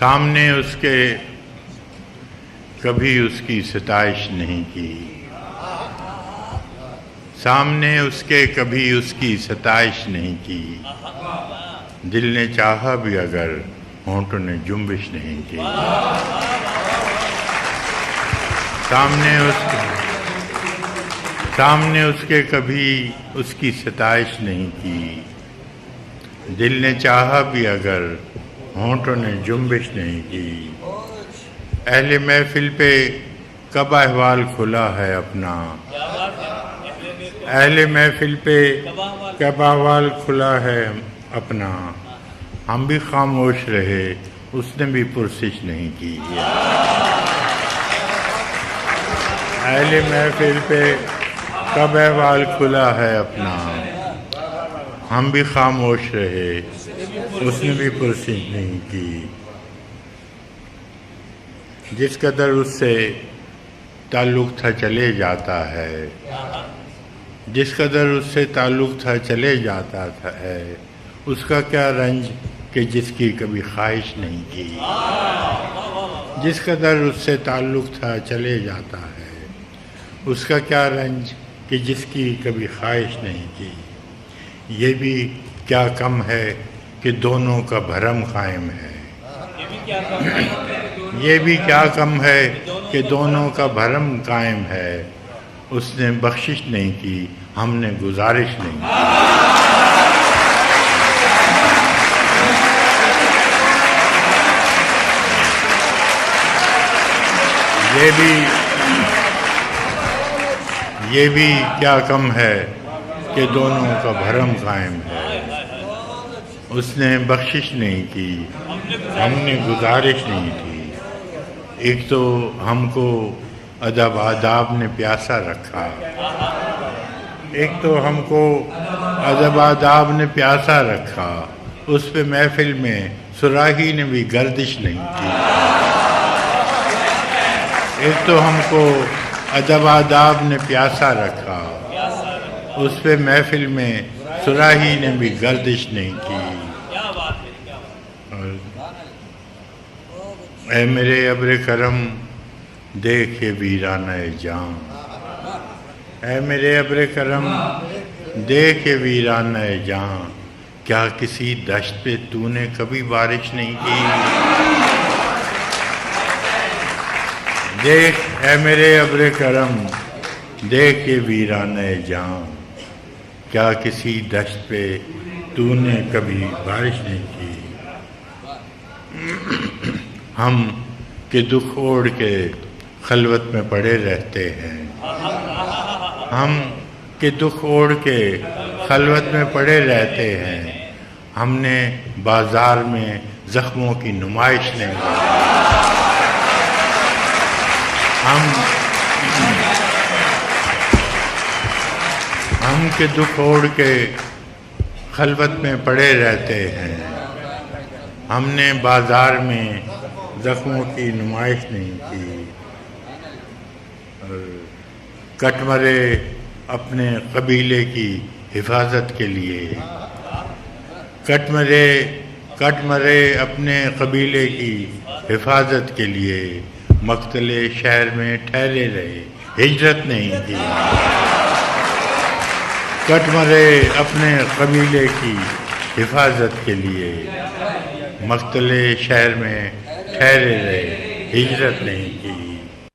سامنے اس کے کبھی اس کی ستائش نہیں کی، سامنے اس کے کبھی اس کی ستائش نہیں کی، دل نے چاہا بھی اگر ہونٹوں نے جنبش نہیں کی، سامنے اس کے کبھی اس کی ستائش نہیں کی، دل نے چاہا بھی اگر ہونٹوں نے جنبش نہیں کی۔ اہل محفل پہ کب احوال کھلا ہے اپنا، اہل محفل پہ کب احوال کھلا ہے اپنا، ہم بھی خاموش رہے اس نے بھی پرسش نہیں کی۔ اہل محفل پہ کب احوال کھلا ہے اپنا، ہم بھی خاموش رہے اس نے بھی پرسش نہیں کی۔ جس قدر اس سے تعلق تھا چلے جاتا ہے، جس قدر اس سے تعلق تھا چلے جاتا ہے، اس کا کیا رنج کہ جس کی کبھی خواہش نہیں کی۔ جس قدر اس سے تعلق تھا چلے جاتا ہے، اس کا کیا رنج کہ جس کی کبھی خواہش نہیں کی۔ یہ بھی کیا کم ہے کہ دونوں کا بھرم قائم ہے، یہ بھی کیا کم ہے کہ دونوں کا بھرم قائم ہے۔ اس نے بخشش نہیں کی، ہم نے گزارش نہیں کی۔ یہ بھی کیا کم ہے کہ دونوں کا بھرم قائم ہے۔ اس نے بخشش نہیں کی، ہم نے گزارش نہیں کی۔ ایک تو ہم کو ادب آداب نے پیاسا رکھا، ایک تو ہم کو ادب آداب نے پیاسا رکھا، اس پہ محفل میں صراحی نے بھی گردش نہیں کی۔ ایک تو ہم کو ادب آداب نے پیاسا رکھا، اس پہ محفل میں صراحی نے بھی گردش نہیں کی۔ اے میرے ابر کرم دیکھ یہ ویرانہ جان، اے میرے ابر کرم دیکھ یہ ویرانہ جان، کیا کسی دشت پہ تو نے کبھی بارش نہیں کی؟ دیکھ اے میرے ابر کرم دیکھ یہ ویرانہ جان، کیا کسی دشت پہ تو نے کبھی بارش نہیں کی۔ ہم کہ دکھ اوڑھ کے خلوت میں پڑے رہتے ہیں، ہم کہ دکھ اوڑھ کے خلوت میں پڑے رہتے ہیں، ہم نے بازار میں زخموں کی نمائش نہیں کی۔ ہم کہ دکھ اوڑھ کے خلوت میں پڑے رہتے ہیں، ہم نے بازار میں زخموں کی نمائش نہیں کی۔ کٹ مرے اپنے قبیلے کی حفاظت کے لیے، کٹ مرے اپنے قبیلے کی حفاظت کے لیے، مقتل شہر میں ٹھہرے رہے ہجرت نہیں کی۔ کٹ مرے اپنے قبیلے کی حفاظت کے لیے، مقتل شہر میں ٹھہرے رہے ہجرت نہیں کی۔